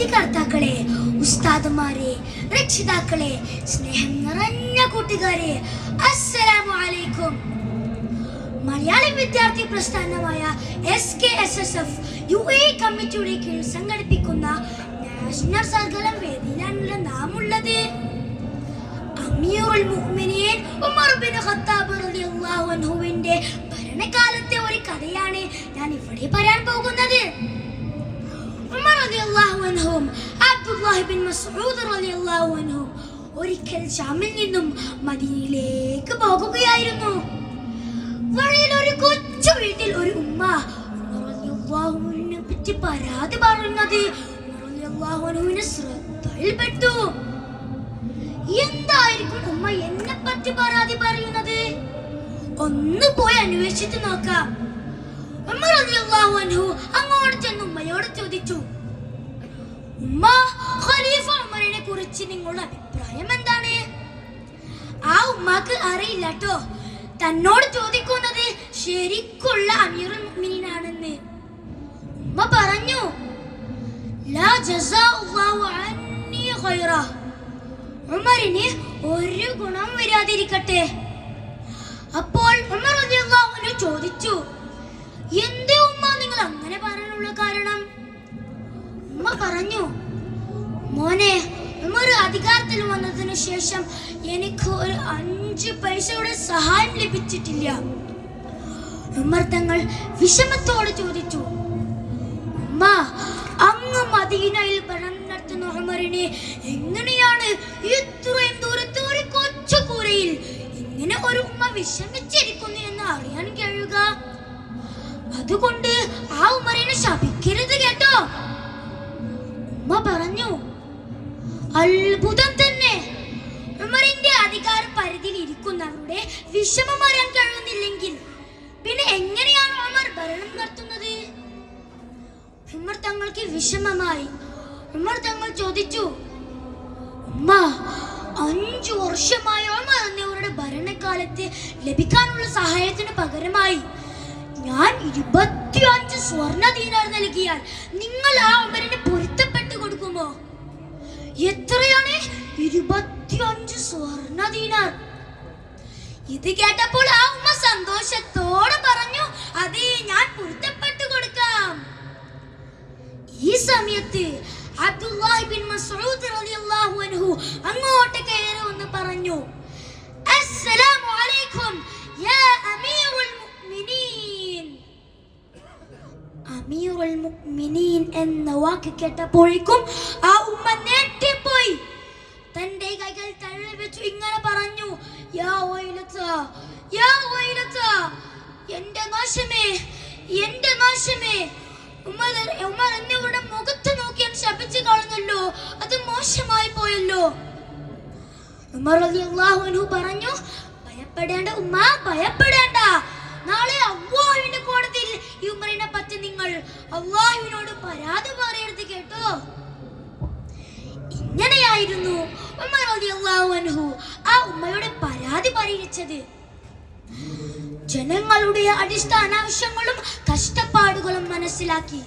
വിധികർത്താക്കളെ, ഉസ്താദുമാരെ, രക്ഷിതാക്കളെ, സ്നേഹം നിറഞ്ഞ കൂട്ടുകാരെ, അസ്സലാമു അലൈക്കും. മലയാളി വിദ്യാർത്ഥി പ്രസ്ഥാനമായ SKSSF UAE കമ്മിറ്റിയുടെ കീഴിൽ സംഘടിപ്പിക്കുന്ന നാഷണൽ സർഗലം വേദിയിലാണല്ലോ നാം ഉള്ളത്. അമീറുൽ മുഅ്മിനീൻ ഉമർ ബിൻ ഖത്താബ് റളിയല്ലാഹു അൻഹുവിന്റെ ഭരണകാലത്തെ ഒരു കഥയാണ് ഞാൻ ഇവിടെ പറയാൻ പോകുന്നത്. ഉമർ റളിയല്ലാഹു അൻഹുവും അബ്ദുല്ലാഹി ബിൻ മസ്ഊദ് റളിയല്ലാഹു അൻഹു ഒരിക്കൽ ഷാമിൽ നിന്നും മദീനയിലേക്ക് പോകുകയായിരുന്നു. വഴിയിൽ ഒരു കൊച്ചു വീട്ടിൽ ഒരു ഉമ്മ ഉമർ റളിയല്ലാഹു അൻഹുവിനെ പറ്റി പരാതി പറയുന്നത് ഉമർ റളിയല്ലാഹു അൻഹുവിന്റെ ശ്രദ്ധയിൽപ്പെട്ടു. എന്തായിരിക്കും ഉമ്മ എന്നെ പറ്റി പരാതി പറയുന്നത്? ഒന്ന് പോയി അന്വേഷിച്ചു നോക്കാം. ഉമർ റളിയല്ലാഹു അൻഹു അങ്ങോട്ട് ചെന്ന് ഉമ്മയോട് ചോദിച്ചു, ഉമ്മ, ഖലീഫ ഉമറിനെ കുറിച്ച് നിങ്ങളുടെ അഭിപ്രായം എന്താണ്? ആ ഉമ്മാക്ക് അറിയില്ല ട്ടോ, തന്നോട് ചോദിക്കുന്നത് ശരിക്കുള്ള അമീറുൽ മുഅ്മിനീനാണെന്ന്. ഉമ്മ പറഞ്ഞു, ലാ ജസാഅല്ലാഹു അന്നി ഖൈറ, ഉമറിന് ഒരു ഗുണം വരാതിരിക്കട്ടെ. അപ്പോൾ ഉമർ റളിയല്ലാഹു അൻഹു ചോദിച്ചു, എന്തേ ഉമ്മ നിങ്ങൾ അങ്ങനെ പറയാനുള്ള കാരണം? ഉമ്മ പറഞ്ഞു, മോനെ, ഉമർ അധികാരത്തിൽ വന്നതിനു ശേഷം എനിക്ക് ഒരു 5 പൈസയുടെ സഹായം ലഭിച്ചിട്ടില്ല. ഉമർ തങ്ങൾ വിഷമത്തോടെ ചോദിച്ചു, ഉമ്മ, അങ്ങ് മദീനയിൽ ഭരണം നടത്തുന്ന ഉമറിനെ എങ്ങനെയാണ് ഇത്രയും ദൂരത്ത് ഒരു കൊച്ചു കൂരയിൽ ഇങ്ങനെ ഒരു ഉമ്മ വിഷമിച്ചിരിക്കുന്നു എന്ന് അറിയാൻ കഴിയുക? അതുകൊണ്ട് ആ ഉമറിനെ ശപിക്കരുത് കേട്ടോ. ഉമ്മ പറഞ്ഞു, അത്ഭുതം തന്നെ, ഉമറിന്റെ അധികാര പരിധിയിൽ ഇരിക്കുന്നവരുടെ വിഷമം അറിയാൻ കഴിയുന്നില്ലെങ്കിൽ പിന്നെ എങ്ങനെയാണ് ഉമർ ഭരണം നടത്തുന്നത്? ഉമർ തങ്ങൾക്ക് വിഷമമായി. ഉമർ തങ്ങൾ ചോദിച്ചു, ഉമ്മ, 5 വർഷമായി ഉമർ എന്നിവരുടെ ഭരണകാലത്ത് ലഭിക്കാനുള്ള സഹായത്തിന് പകരമായി ഞാൻ 25 സ്വർണ്ണ ദീനാർ നൽകിയാൽ നിങ്ങൾ ആ ഉമറിനെ പൊരുത്തപ്പെട്ടു കൊടുക്കുമോ? എത്രയാണ് 25 സ്വർണ്ണ ദീനാർ? ഇത് കേട്ടപ്പോൾ ആ ഉമ്മ സന്തോഷത്തോടെ പറഞ്ഞു, അതെ, ഞാൻ പൊരുത്തപ്പെട്ടു കൊടുക്കാം. ഈ സമയത്ത് അബ്ദുല്ലാഹി ബിൻ മസ്ഊദ് റളിയല്ലാഹു അൻഹു അങ്ങോട്ട് കയറി വന്ന് പറഞ്ഞു, അസ്സലാമു അലൈക്കും യാ അമീറുൽ മുഅ്മിനീൻ. അമീറുൽ മുഅ്മിനീൻ എന്ന വാക്ക് കേട്ടപ്പോഴേക്കും ആ ഉമ്മ ഞെട്ടിപ്പോയി. തന്റെ കൈകൾ തള്ളി വെച്ചു ഇങ്ങനെ പറഞ്ഞു, യാ വൈലത, യാ വൈലത, എന്റെ നാശമേ, എന്റെ നാശമേ, ഉമർ എന്നിവരുടെ മുഖത്ത് നോക്കിയാൽ ശപിച്ചു കളഞ്ഞല്ലോ, അത് മോശമായി പോയല്ലോ. ഉമർ റളിയല്ലാഹു അൻഹു പറഞ്ഞു, ഭയപ്പെടേണ്ട ഉമ്മ, ഭയപ്പെടേണ്ട. നാളെ അല്ലാഹുവിന്റെ കോടതിയിൽ ഈ ഉമറിനെ പറ്റി നിങ്ങൾ അല്ലാഹുവിനോട് പരാതി പറയരുത് കേട്ടോ. ഇങ്ങനെയായിരുന്നു ഉമർ റളിയല്ലാഹു അൻഹു ആ ഉമ്മയുടെ പരാതി പരിഹരിച്ചത്. ജനങ്ങളുടെ അടിസ്ഥാന ആവശ്യങ്ങളും കഷ്ടപ്പാടുകളും മനസ്സിലാക്കി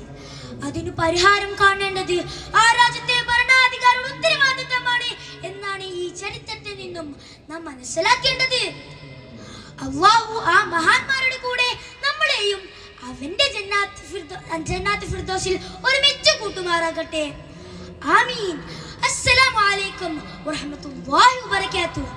അതിനു പരിഹാരം കാണേണ്ടത് ആ രാജ്യത്തെ ഭരണാധികാരിയുടെ ഉത്തരവാദിത്തമാണ് എന്നാണ് ഈ ചരിത്രത്തിൽ നിന്നും നാം മനസ്സിലാക്കേണ്ടത്. അല്ലാഹു ആ മഹാന്മാരുടെ കൂടെ നമ്മളെയും അവന്റെ ജന്നാത്ത് ഫിർദൗസിൽ ഒരുമിച്ച് കൂട്ടുമാറാകട്ടെ. ആമീൻ. അസ്സലാമു അലൈക്കും വറഹ്മത്തുള്ളാഹി വബറകാതുഹു.